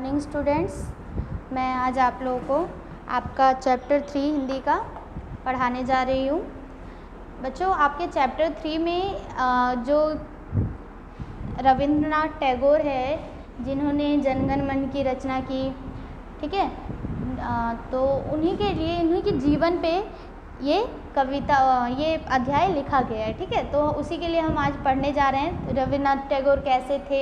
Morning students, मैं आज आप लोगों को आपका चैप्टर 3 हिंदी का पढ़ाने जा रही हूँ। बच्चों, आपके चैप्टर 3 में जो रविंद्रनाथ टैगोर है, जिन्होंने जनगण मन की रचना की, ठीक है, तो उन्हीं के लिए, उन्हीं के जीवन पे ये कविता, ये अध्याय लिखा गया है। ठीक है, तो उसी के लिए हम आज पढ़ने जा रहे हैं। रविंद्रनाथ टैगोर कैसे थे,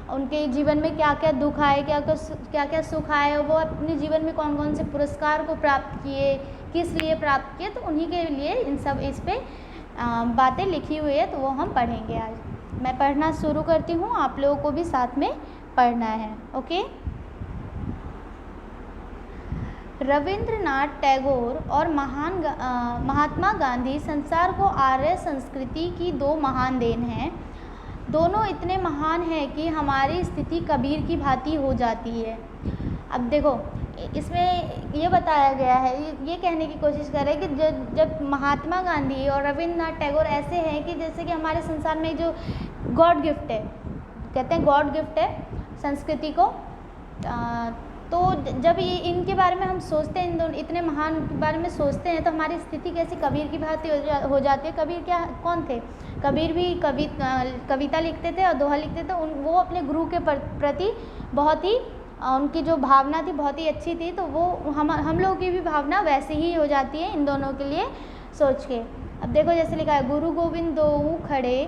उनके जीवन में क्या क्या दुख आए, क्या क्या सुख आए, वो अपने जीवन में कौन कौन से पुरस्कार को प्राप्त किए, किस लिए प्राप्त किए, तो उन्हीं के लिए इस पे बातें लिखी हुई है, तो वो हम पढ़ेंगे आज। मैं पढ़ना शुरू करती हूँ, आप लोगों को भी साथ में पढ़ना है। ओके। रविंद्रनाथ टैगोर और महात्मा गांधी संसार को आर्य संस्कृति की दो महान देन हैं। दोनों इतने महान हैं कि हमारी स्थिति कबीर की भांति हो जाती है। अब देखो, इसमें ये बताया गया है, ये कहने की कोशिश कर रहे हैं कि जब महात्मा गांधी और रविंद्रनाथ टैगोर ऐसे हैं कि जैसे कि हमारे संसार में जो गॉड गिफ्ट है, कहते हैं गॉड गिफ्ट है संस्कृति को, तो जब ये इनके बारे में हम सोचते हैं, इन दोनों इतने महान के बारे में सोचते हैं, तो हमारी स्थिति कैसे कबीर की भांति हो जाती है। कबीर कौन थे? कबीर भी कविता लिखते थे और दोहा लिखते थे। वो अपने गुरु के प्रति बहुत ही, उनकी जो भावना थी बहुत ही अच्छी थी, तो वो हम लोगों की भी भावना वैसे ही हो जाती है इन दोनों के लिए सोच के। अब देखो, जैसे लिखा है, गुरु गोविंद दोऊ खड़े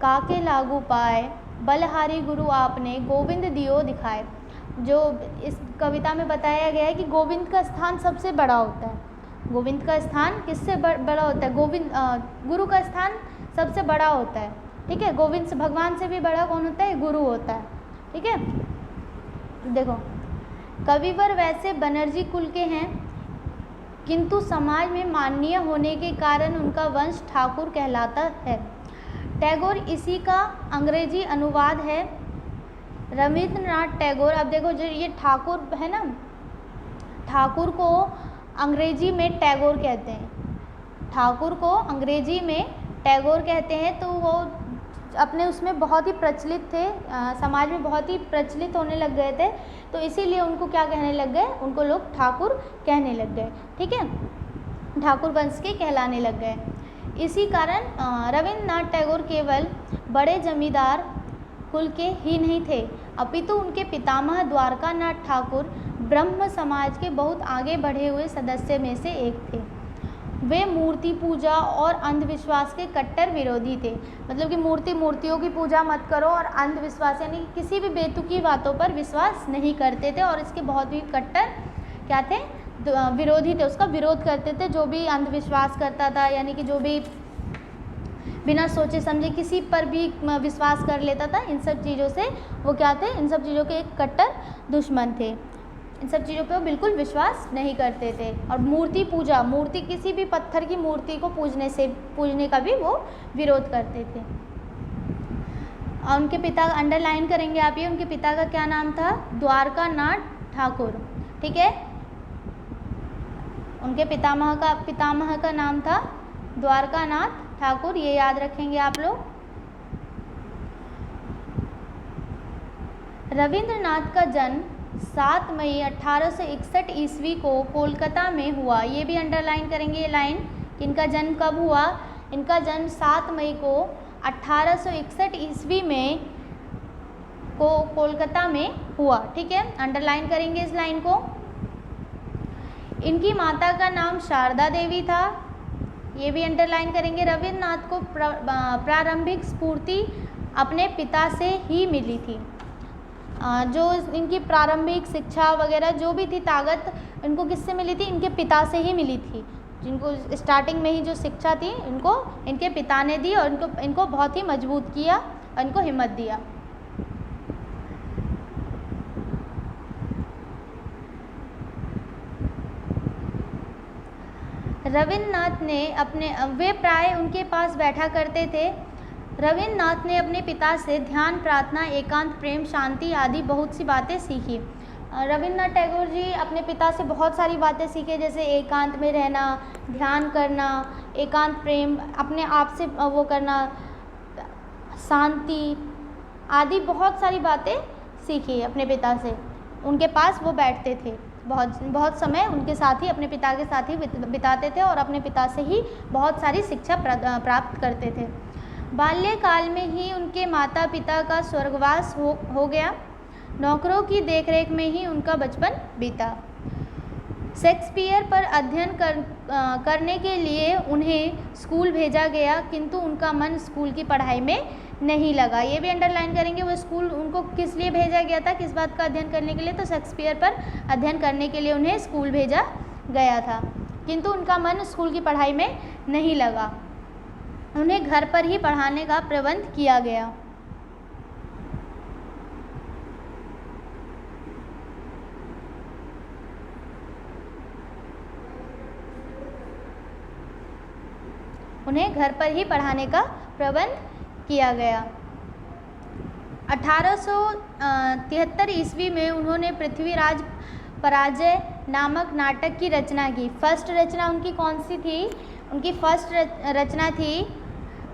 काके लागू पाए, बलहारी गुरु आपने गोविंद दियो दिखाए। जो इस कविता में बताया गया है कि गोविंद का स्थान सबसे बड़ा होता है। गोविंद का स्थान किससे बड़ा होता है? गुरु का स्थान सबसे बड़ा होता है। ठीक है, गोविंद से, भगवान से भी बड़ा कौन होता है? गुरु होता है। ठीक है, देखो, कविवर वैसे बनर्जी कुल के हैं, किंतु समाज में माननीय होने के कारण उनका वंश ठाकुर कहलाता है। टैगोर इसी का अंग्रेजी अनुवाद है। रविंद्रनाथ टैगोर, अब देखो, जो ये ठाकुर है ना, ठाकुर को अंग्रेजी में टैगोर कहते हैं। ठाकुर को अंग्रेजी में टैगोर कहते हैं। तो वो अपने उसमें बहुत ही प्रचलित थे, समाज में बहुत ही प्रचलित होने लग गए थे, तो इसीलिए उनको क्या कहने लग गए? उनको लोग ठाकुर कहने लग गए। ठीक है, ठाकुर वंश के कहलाने लग गए। इसी कारण रविंद्रनाथ टैगोर केवल बड़े जमींदार कुल के ही नहीं थे, अपितु उनके पितामह द्वारकानाथ ठाकुर ब्रह्म समाज के बहुत आगे बढ़े हुए सदस्य में से एक थे। वे मूर्ति पूजा और अंधविश्वास के कट्टर विरोधी थे। मतलब कि मूर्तियों की पूजा मत करो, और अंधविश्वास यानी कि किसी भी बेतुकी बातों पर विश्वास नहीं करते थे, और इसके बहुत ही कट्टर क्या थे? विरोधी थे, उसका विरोध करते थे। जो भी अंधविश्वास करता था, यानी कि जो भी बिना सोचे समझे किसी पर भी विश्वास कर लेता था, इन सब चीज़ों से वो क्या थे? इन सब चीज़ों के एक कट्टर दुश्मन थे। इन सब चीज़ों पे वो बिल्कुल विश्वास नहीं करते थे। और मूर्ति पूजा, किसी भी पत्थर की मूर्ति को पूजने का भी वो विरोध करते थे। और उनके पिता, अंडरलाइन करेंगे आप ये, उनके पिता का क्या नाम था? द्वारकानाथ ठाकुर। ठीक है, उनके पितामह का नाम था द्वारकानाथ ठाकुर, ये याद रखेंगे आप लोग। रविंद्रनाथ का जन्म 7 मई 1861 ईस्वी को कोलकाता में हुआ। ये भी अंडरलाइन करेंगे ये लाइन, कि इनका जन्म कब हुआ? इनका जन्म 7 मई को 1861 ईस्वी में कोलकाता में हुआ। ठीक है, अंडरलाइन करेंगे इस लाइन को। इनकी माता का नाम शारदा देवी था, ये भी अंडरलाइन करेंगे। रविंद्रनाथ को प्रारंभिक स्फूर्ति अपने पिता से ही मिली थी। जो इनकी प्रारंभिक शिक्षा वगैरह जो भी थी, ताकत इनको किससे मिली थी? इनके पिता से ही मिली थी। जिनको स्टार्टिंग में ही जो शिक्षा थी, इनको इनके पिता ने दी, और इनको बहुत ही मजबूत किया और इनको हिम्मत दिया। रविंद्रनाथ ने वे प्राय उनके पास बैठा करते थे। रविंद्रनाथ ने अपने पिता से ध्यान, प्रार्थना, एकांत, प्रेम, शांति आदि बहुत सी बातें सीखी। रविंद्रनाथ टैगोर जी अपने पिता से बहुत सारी बातें सीखे, जैसे एकांत में रहना, ध्यान करना, एकांत प्रेम, अपने आप से वो करना, शांति आदि बहुत सारी बातें सीखी अपने पिता से। उनके पास वो बैठते थे, बहुत समय उनके साथ ही, अपने पिता के साथ ही बिताते थे और अपने पिता से ही बहुत सारी शिक्षा प्राप्त करते थे। बाल्यकाल में ही उनके माता पिता का स्वर्गवास हो गया। नौकरों की देखरेख में ही उनका बचपन बीता। शेक्सपियर पर अध्ययन करने के लिए उन्हें स्कूल भेजा गया, किंतु उनका मन स्कूल की पढ़ाई में नहीं लगा। ये भी अंडरलाइन करेंगे, वो स्कूल उनको किस लिए भेजा गया था, किस बात का अध्ययन करने के लिए, तो शेक्सपियर पर अध्ययन करने के लिए उन्हें स्कूल भेजा गया था, किंतु उनका मन स्कूल की पढ़ाई में नहीं लगा। उन्हें घर पर ही पढ़ाने का प्रबंध किया गया। उन्हें घर पर ही पढ़ाने का प्रबंध किया गया। 1873 ईस्वी में उन्होंने पृथ्वीराज पराजय नामक नाटक की रचना की। फर्स्ट रचना उनकी कौन सी थी? उनकी फर्स्ट रचना थी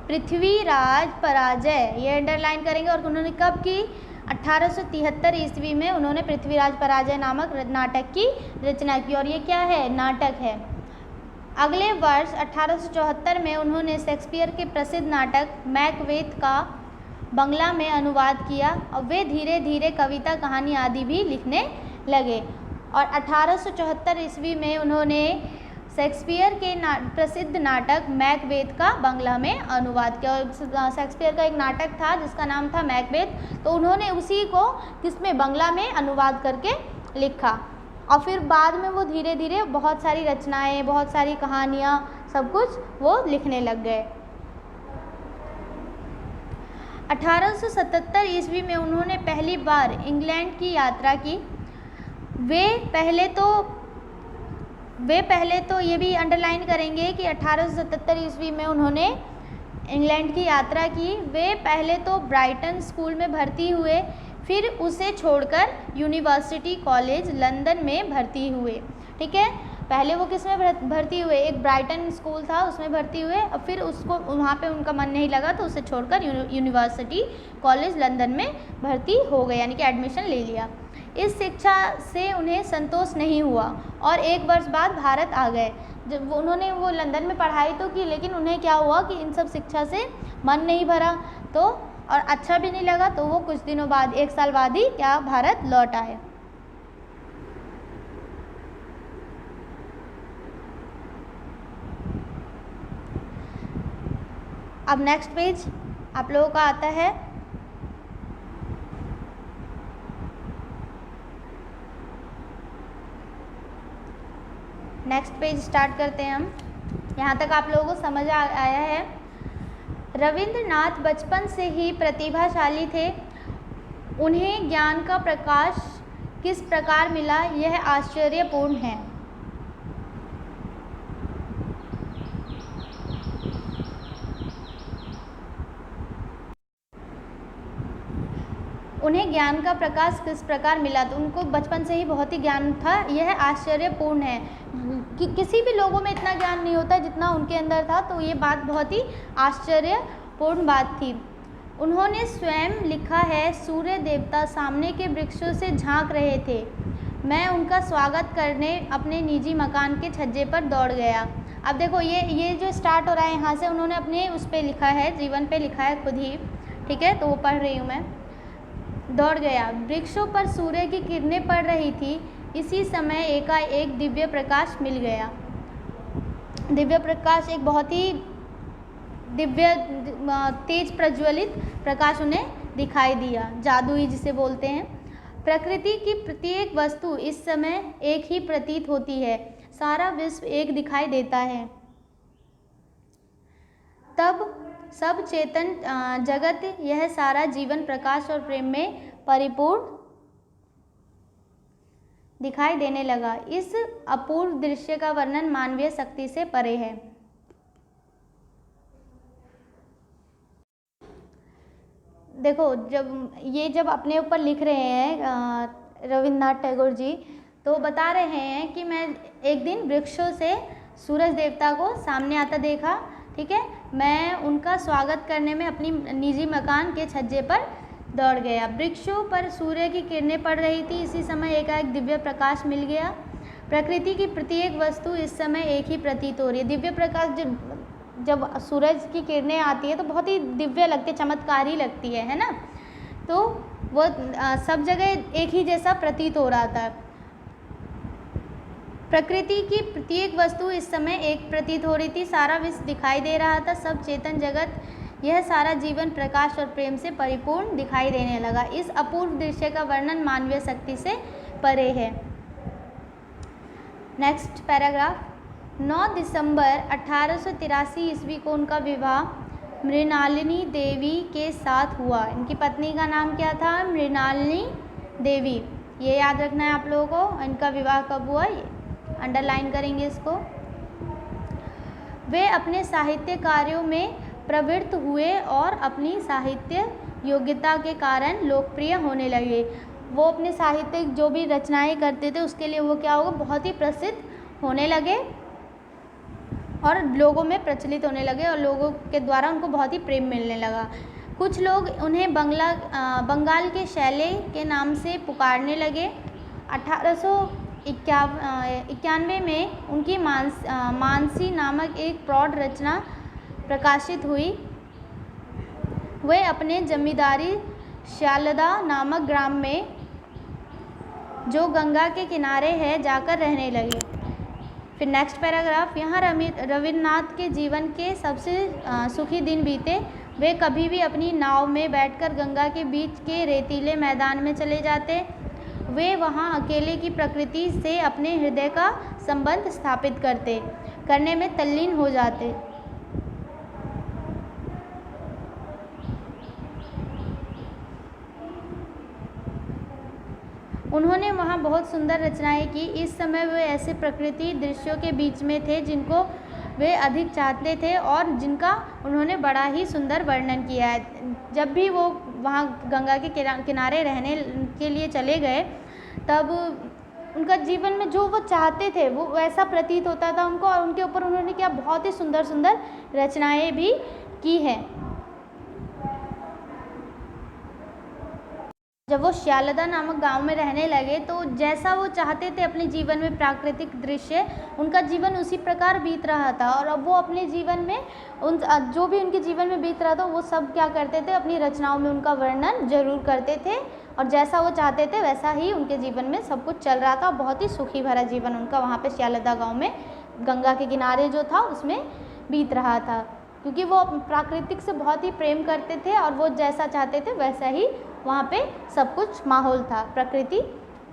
पृथ्वीराज पराजय। ये अंडरलाइन करेंगे। और उन्होंने कब की? 1873 ईस्वी में उन्होंने पृथ्वीराज पराजय नामक नाटक की रचना की। और ये क्या है? नाटक है। अगले वर्ष 1874 में उन्होंने शेक्सपियर के प्रसिद्ध नाटक मैकबेथ का बंगला में अनुवाद किया और वे धीरे धीरे कविता, कहानी आदि भी लिखने लगे। और 1874 ईस्वी में उन्होंने शेक्सपियर के प्रसिद्ध नाटक मैकबेथ का बंगला में अनुवाद किया। और शेक्सपियर का एक नाटक था जिसका नाम था मैकबेथ, तो उन्होंने उसी को किसमें? बंगला में अनुवाद करके लिखा। और फिर बाद में वो धीरे धीरे बहुत सारी रचनाएं, बहुत सारी कहानियाँ, सब कुछ वो लिखने लग गए। 1877 ईस्वी में उन्होंने पहली बार इंग्लैंड की यात्रा की। वे पहले तो ये भी अंडरलाइन करेंगे कि 1877 ईस्वी में उन्होंने इंग्लैंड की यात्रा की। वे पहले तो ब्राइटन स्कूल में भर्ती हुए, फिर उसे छोड़कर यूनिवर्सिटी कॉलेज लंदन में भर्ती हुए। ठीक है, पहले वो किस में भर्ती हुए? एक ब्राइटन स्कूल था उसमें भर्ती हुए, और फिर उसको वहाँ पे उनका मन नहीं लगा तो उसे छोड़कर यूनिवर्सिटी कॉलेज लंदन में भर्ती हो गए, यानी कि एडमिशन ले लिया। इस शिक्षा से उन्हें संतोष नहीं हुआ और एक वर्ष बाद भारत आ गए। जब उन्होंने वो लंदन में पढ़ाई तो की, लेकिन उन्हें क्या हुआ कि इन सब शिक्षा से मन नहीं भरा तो और अच्छा भी नहीं लगा, तो वो कुछ दिनों बाद, 1 साल बाद ही क्या भारत लौट आए। अब नेक्स्ट पेज आप लोगों का आता है नेक्स्ट पेज स्टार्ट करते हैं हम। यहाँ तक आप लोगों को समझ आया है। रविंद्रनाथ बचपन से ही प्रतिभाशाली थे। उन्हें ज्ञान का प्रकाश किस प्रकार मिला, यह आश्चर्यपूर्ण है। उन्हें ज्ञान का प्रकाश किस प्रकार मिला, तो उनको बचपन से ही बहुत ही ज्ञान था, यह आश्चर्यपूर्ण है। कि किसी भी लोगों में इतना ज्ञान नहीं होता जितना उनके अंदर था, तो ये बात बहुत ही आश्चर्यपूर्ण बात थी। उन्होंने स्वयं लिखा है, सूर्य देवता सामने के वृक्षों से झांक रहे थे। मैं उनका स्वागत करने अपने निजी मकान के छज्जे पर दौड़ गया। अब देखो ये जो स्टार्ट हो रहा है यहाँ से, उन्होंने अपने उस पर लिखा है, जीवन पे लिखा है खुद ही। ठीक है, तो वो पढ़ रही हूँ मैं। दौड़ गया, वृक्षों पर सूर्य की किरणें पड़ रही थी। इसी समय एकाएक दिव्य प्रकाश मिल गया। दिव्य प्रकाश एक बहुत ही दिव्य तेज प्रज्वलित प्रकाश उन्हें दिखाई दिया, जादुई जिसे बोलते हैं। प्रकृति की प्रत्येक वस्तु इस समय एक ही प्रतीत होती है, सारा विश्व एक दिखाई देता है। तब सब चेतन जगत, यह सारा जीवन प्रकाश और प्रेम में परिपूर्ण दिखाई देने लगा। इस अपूर्व दृश्य का वर्णन मानवीय शक्ति से परे है। देखो, जब अपने ऊपर लिख रहे हैं रविंद्रनाथ टैगोर जी, तो बता रहे हैं कि मैं एक दिन वृक्षों से सूरज देवता को सामने आता देखा। ठीक है, मैं उनका स्वागत करने में अपनी निजी मकान के छज्जे पर दौड़ गया। वृक्षों पर सूर्य की किरणें पड़ रही थी। इसी समय एकाएक दिव्य प्रकाश मिल गया। प्रकृति की प्रत्येक वस्तु इस समय एक ही प्रतीत हो रही है। दिव्य प्रकाश जब सूरज की किरणें आती है तो बहुत ही दिव्य लगती है, चमत्कारी लगती है ना। तो वो सब जगह एक ही जैसा प्रतीत हो रहा था। प्रकृति की प्रत्येक वस्तु इस समय एक प्रतीत हो रही थी। सारा विश्व दिखाई दे रहा था। सब चेतन जगत, यह सारा जीवन प्रकाश और प्रेम से परिपूर्ण दिखाई देने लगा। इस अपूर्व दृश्य का वर्णन मानवीय शक्ति से परे है। Next paragraph. 9 दिसंबर 1883 ईस्वी को उनका विवाह मृणालिनी देवी के साथ हुआ। इनकी पत्नी का नाम क्या था? मृणालिनी देवी। ये याद रखना है आप लोगों को। इनका विवाह कब हुआ, अंडरलाइन करेंगे इसको। वे अपने साहित्य कार्यों में प्रवृत्त हुए और अपनी साहित्य योग्यता के कारण लोकप्रिय होने लगे। वो अपने साहित्यिक जो भी रचनाएं करते थे उसके लिए वो क्या होगा, बहुत ही प्रसिद्ध होने लगे और लोगों में प्रचलित होने लगे और लोगों के द्वारा उनको बहुत ही प्रेम मिलने लगा। कुछ लोग उन्हें बंगाल के शैले के नाम से पुकारने लगे। 1891 में उनकी मानसी नामक एक प्रौढ़ रचना प्रकाशित हुई। वे अपने जमींदारी श्यालदा नामक ग्राम में, जो गंगा के किनारे है, जाकर रहने लगे। फिर नेक्स्ट पैराग्राफ। यहाँ रविन्द्रनाथ के जीवन के सबसे सुखी दिन बीते। वे कभी भी अपनी नाव में बैठकर गंगा के बीच के रेतीले मैदान में चले जाते। वे वहाँ अकेले की प्रकृति से अपने हृदय का संबंध स्थापित करने में तल्लीन हो जाते। उन्होंने वहाँ बहुत सुंदर रचनाएं की। इस समय वे ऐसे प्रकृति दृश्यों के बीच में थे जिनको वे अधिक चाहते थे और जिनका उन्होंने बड़ा ही सुंदर वर्णन किया है। जब भी वो वहाँ गंगा के किनारे रहने के लिए चले गए तब उनका जीवन में जो वो चाहते थे वो वैसा प्रतीत होता था उनको, और उनके ऊपर उन्होंने क्या बहुत ही सुंदर सुंदर रचनाएं भी की हैं। जब वो श्यालदा नामक गांव में रहने लगे तो जैसा वो चाहते थे अपने जीवन में प्राकृतिक दृश्य, उनका जीवन उसी प्रकार बीत रहा था। और अब वो अपने जीवन में जो भी उनके जीवन में बीत रहा था वो सब क्या करते थे, अपनी रचनाओं में उनका वर्णन जरूर करते थे और जैसा वो चाहते थे वैसा ही उनके जीवन में सब कुछ चल रहा था। बहुत ही सुखी भरा जीवन उनका वहाँ पे श्यालदा गाँव में गंगा के किनारे जो था उसमें बीत रहा था, क्योंकि वो प्राकृतिक से बहुत ही प्रेम करते थे और वो जैसा चाहते थे वैसा ही वहाँ पे सब कुछ माहौल था, प्रकृति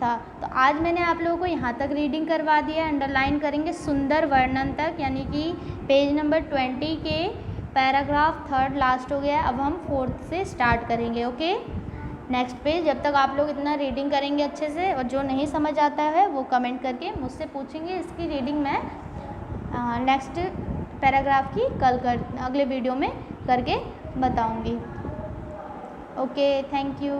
था। तो आज मैंने आप लोगों को यहाँ तक रीडिंग करवा दिया है। अंडरलाइन करेंगे सुंदर वर्णन तक, यानी कि पेज नंबर 20 के पैराग्राफ 3 लास्ट हो गया। अब हम 4th से स्टार्ट करेंगे। Okay, next page. जब तक आप लोग इतना रीडिंग करेंगे अच्छे से, और जो नहीं समझ आता है वो कमेंट करके मुझसे पूछेंगे। इसकी रीडिंग मैं नेक्स्ट पैराग्राफ की अगले वीडियो में करके बताऊँगी। Okay, thank you.